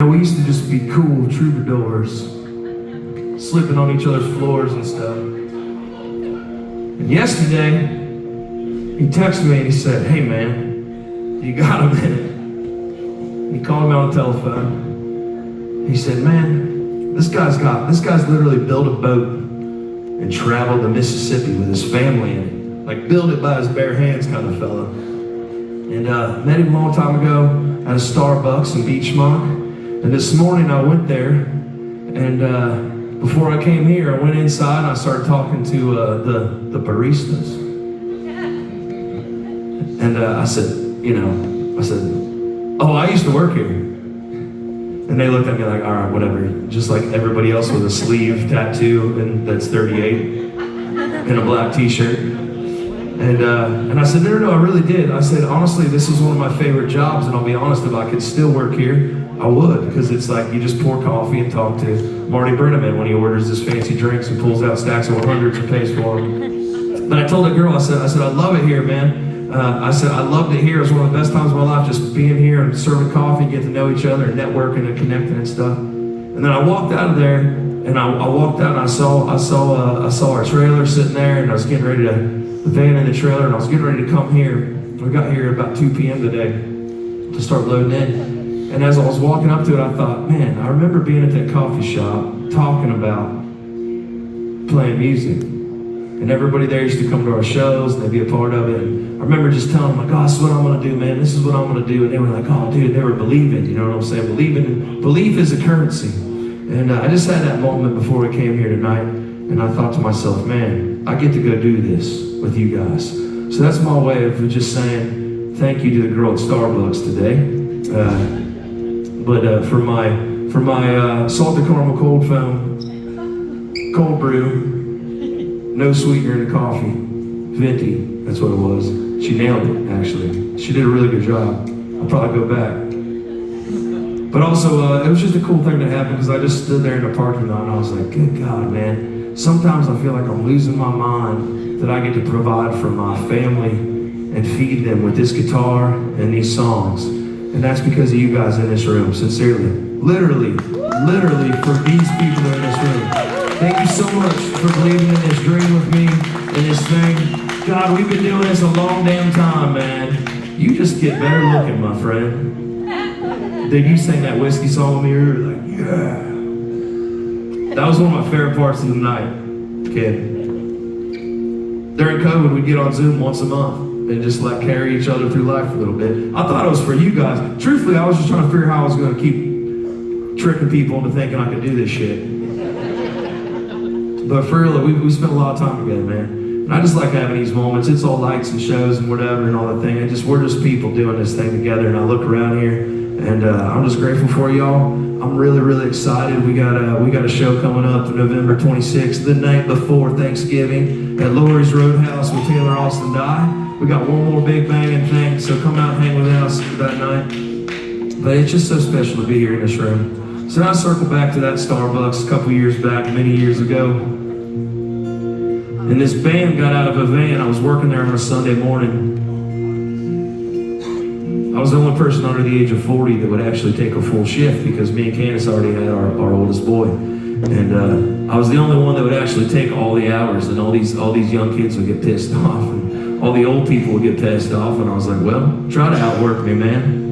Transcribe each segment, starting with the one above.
We used to just be cool troubadours, slipping on each other's floors and stuff. And yesterday, he texted me and he said, "Hey man, you got a minute?" He called me on the telephone. He said, "Man, this guy's literally built a boat and traveled to Mississippi with his family in it. Like built it by his bare hands kind of fella. And met him a long time ago at a Starbucks in Beachmont. And this morning I went there, and before I came here, I went inside and I started talking to the baristas. And I said, "Oh, I used to work here." And they looked at me like, "All right, whatever." Just like everybody else with a sleeve tattoo, and that's 38, and a black t-shirt. And I said, no, I really did. I said, honestly, this is one of my favorite jobs, and I'll be honest, if I could still work here, I would, because it's like you just pour coffee and talk to Marty Brenneman when he orders his fancy drinks and pulls out stacks of 100s and pays for them. But I told that girl, I said, I love it here, man. I said, I loved it here. It was one of the best times of my life, just being here and serving coffee, getting to know each other and networking and connecting and stuff. And then I walked out of there, and I walked out and I saw our trailer sitting there, and I was getting ready to, the van in the trailer, and I was getting ready to come here. We got here at about 2 p.m. today to start loading in. And as I was walking up to it, I thought, man, I remember being at that coffee shop talking about playing music. And everybody there used to come to our shows and they'd be a part of it. And I remember just telling them, like, "Oh, this is what I'm gonna do, man. This is what I'm gonna do." And they were like, "Oh, dude," they were believing, you know what I'm saying? Belief is a currency. And I just had that moment before we came here tonight. And I thought to myself, man, I get to go do this with you guys. So that's my way of just saying thank you to the girl at Starbucks today. But for my salted caramel cold foam, cold brew, no sweetener in the coffee, venti, that's what it was. She nailed it, actually. She did a really good job. I'll probably go back. But also, it was just a cool thing to happen because I just stood there in the parking lot and I was like, good God, man. Sometimes I feel like I'm losing my mind that I get to provide for my family and feed them with this guitar and these songs. And that's because of you guys in this room, sincerely. Literally for these people in this room. Thank you so much for believing in this dream with me, in this thing. God, we've been doing this a long damn time, man. You just get better looking, my friend. Did you sing that Whisky song with me? You were like, yeah. That was one of my favorite parts of the night, kid. During COVID, we'd get on Zoom once a month and just like carry each other through life a little bit. I thought it was for you guys. Truthfully, I was just trying to figure out how I was going to keep tricking people into thinking I could do this shit. But for real, we spent a lot of time together, man. And I just like having these moments. It's all lights and shows and whatever and all that thing. We're just people doing this thing together. And I look around here, and I'm just grateful for y'all. I'm really, really excited. We got a show coming up November 26th, the night before Thanksgiving, at Lori's Roadhouse with Taylor Austin Dye. We got one more big banging thing, so come out and hang with us that night. But it's just so special to be here in this room. So now I circle back to that Starbucks a couple years back, many years ago. And this band got out of a van. I was working there on a Sunday morning. I was the only person under the age of 40 that would actually take a full shift because me and Candace already had our oldest boy. And I was the only one that would actually take all the hours, and all these young kids would get pissed off. And all the old people would get pissed off, and I was like, well, try to outwork me, man.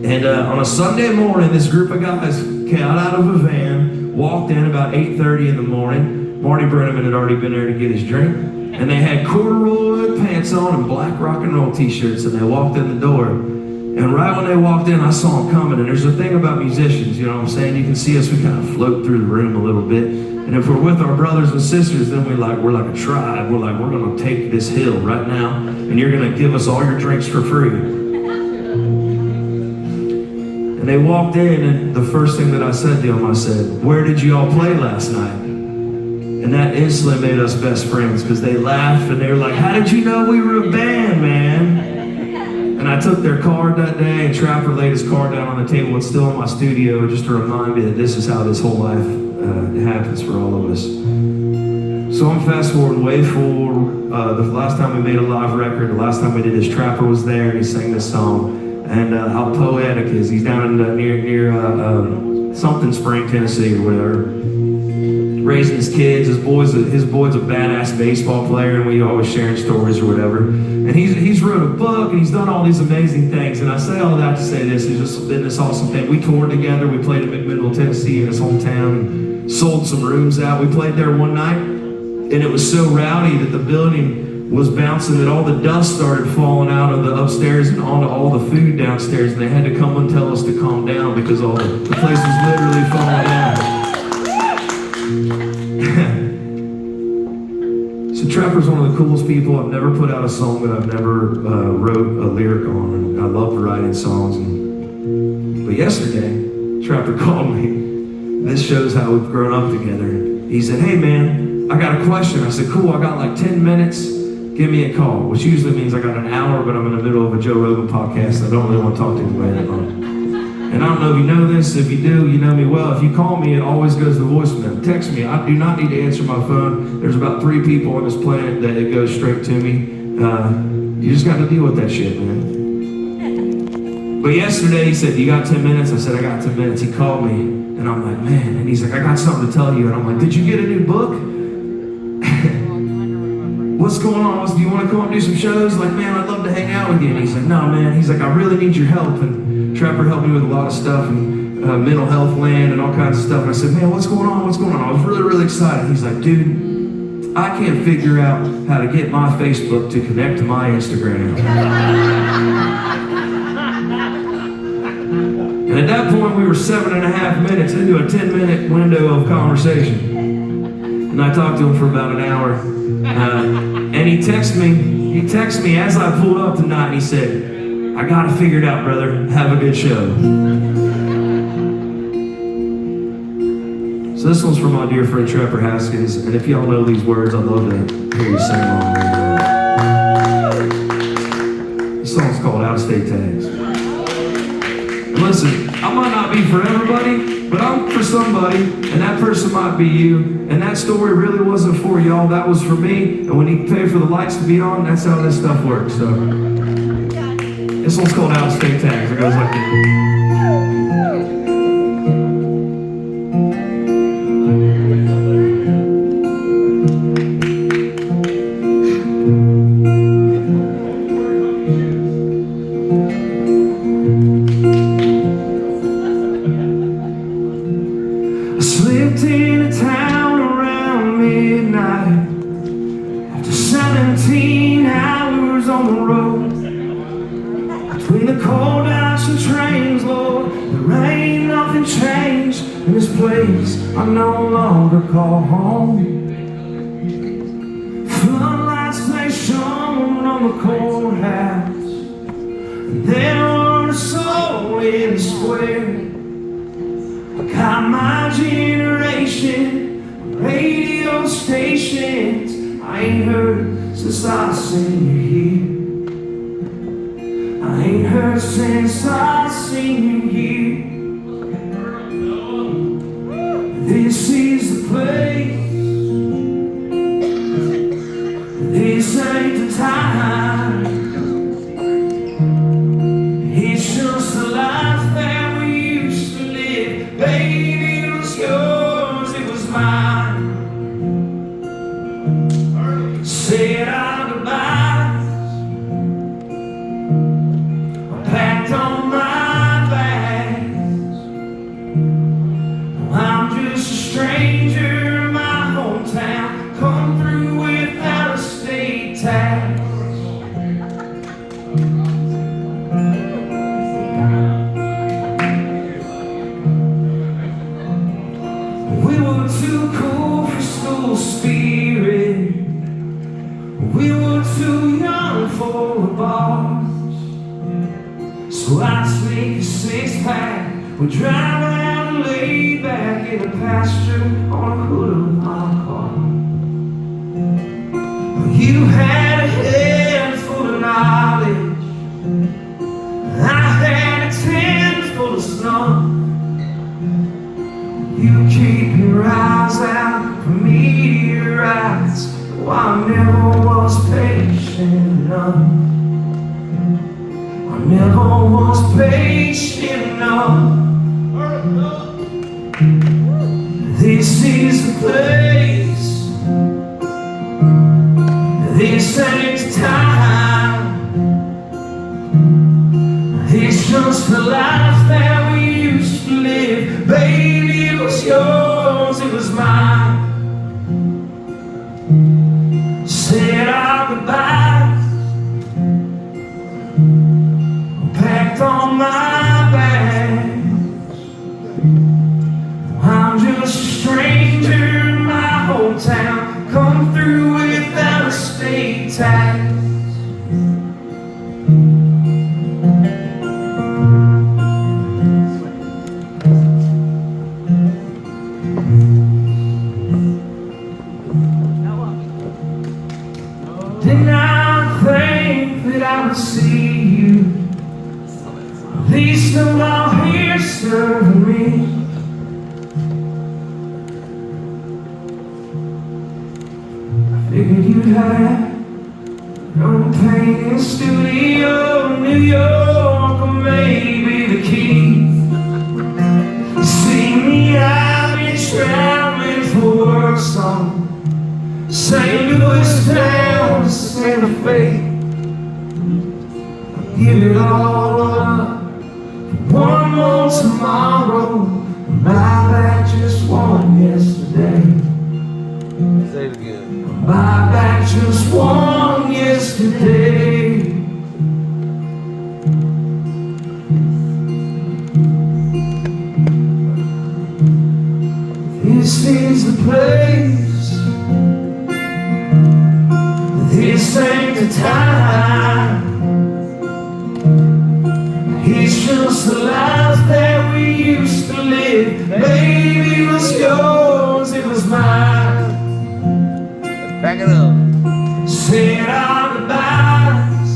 And on a Sunday morning, this group of guys got out of a van, walked in about 8:30 in the morning. Marty Brenneman had already been there to get his drink. And they had corduroy pants on and black rock and roll t-shirts, and they walked in the door. And right when they walked in, I saw them coming. And there's a thing about musicians, you know what I'm saying? You can see us, we kind of float through the room a little bit. And if we're with our brothers and sisters, then we're like a tribe. We're going to take this hill right now, and you're going to give us all your drinks for free. And they walked in, and the first thing that I said to them, I said, "Where did you all play last night?" And that instantly made us best friends because they laughed and they were like, "How did you know we were a band, man?" And I took their card that day, and Trapper laid his card down on the table. It's still in my studio just to remind me that this is how this whole life happens for all of us. So I'm fast forwarding way forward. The last time we made a live record, the last time we did this, Trapper was there and he sang this song. And how poetic is. He's down in, near something Spring, Tennessee or whatever. Raising his kids. His boy's a badass baseball player, and we always sharing stories or whatever. And he's wrote a book, and he's done all these amazing things. And I say all that to say this. It's just been this awesome thing. We toured together. We played in McMinnville, Tennessee, in his hometown. Sold some rooms out. We played there one night, and it was so rowdy that the building was bouncing, that all the dust started falling out of the upstairs and onto all the food downstairs, and they had to come and tell us to calm down because the place was literally falling down. So Trapper's one of the coolest people. I've never put out a song that I've never wrote a lyric on, and I love writing songs. But yesterday, Trapper called me. This shows how we've grown up together. He said, "Hey man, I got a question." I said, "Cool, I got like 10 minutes. Give me a call," which usually means I got an hour, but I'm in the middle of a Joe Rogan podcast. I don't really want to talk to anybody that long. And I don't know if you know this. If you do, you know me well. If you call me, it always goes to voicemail. Text me. I do not need to answer my phone. There's about 3 people on this planet that it goes straight to me. You just got to deal with that shit, man. But yesterday he said, "You got 10 minutes?" I said, "I got 10 minutes." He called me, and I'm like, "Man." And he's like, "I got something to tell you." And I'm like, "Did you get a new book? What's going on? Do you want to come up and do some shows?" Like, "Man, I'd love to hang out with you." And he's like, "No, man." He's like, "I really need your help." And Trapper helped me with a lot of stuff, and mental health land and all kinds of stuff. And I said, "Man, what's going on? What's going on?" I was really, really excited. He's like, "Dude, I can't figure out how to get my Facebook to connect to my Instagram." And at that point, we were 7.5 minutes into a 10-minute window of conversation. And I talked to him for about an hour. And he texted me as I pulled up tonight, and he said, "I got it figured out, brother. Have a good show." So this one's from my dear friend Trapper Haskins, and if y'all know these words, I'd love to hear you sing along. This song's called Out of State Tags. And listen, I might not be for everybody, but I'm for somebody, and that person might be you. And that story really wasn't for y'all, that was for me. And when you pay for the lights to be on, that's how this stuff works. So this one's called Out of State Tags. It goes like this. I slipped into town around midnight after 17 hours on the road. Between the cold nights and trains, Lord, there ain't nothing changed in this place I no longer call home. Floodlights they shone on the courthouse, and there weren't a soul in the square. Got my generation, radio stations I ain't heard since I seen you here. I ain't heard since I seen you here. This is the place. This ain't the time. It's just the life that we used to live. Baby, it was yours, it was mine. Said our goodbyes. I packed on my bags. I'm just a stranger in my hometown. Come through without a state tax. We were too cool for school spirit. We were too young for the bars. So I'd sneak a 6-pack. We'd drive around and lay back in the pasture on the hood of my car. You had a head full of knowledge. I had a tin full of snow. You keep your eyes out for meteorites. Oh, I never was patient enough. I never was patient enough. This is the place. This ain't the time. It's just the life that we used to live. Baby, it was yours, it was mine. Said our goodbyes, packed on my bags. I'm just a stranger in my hometown, come through without a state tax. Did not think that I would see you, least of all here serving me. Figured you'd have no painting studio in New York, or maybe the Keys. See me, I've been traveling for work song, St. Louis down to Santa Fe. Give it all up for one more tomorrow. My back just won yesterday. Say it again. My back just won yesterday. This is the place. This ain't the time. It's just the life that we used to live. Baby, it was yours, it was mine. Back it up. Said our goodbyes,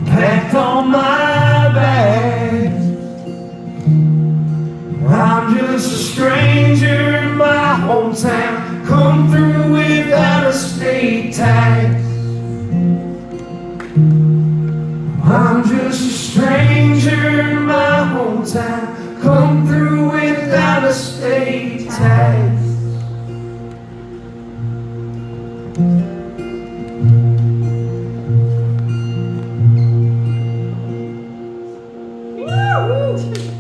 packed on my bags. I'm just a stranger in my hometown, come through without a state tax. I'm just a stranger in my hometown, come through without a state tax. Woo!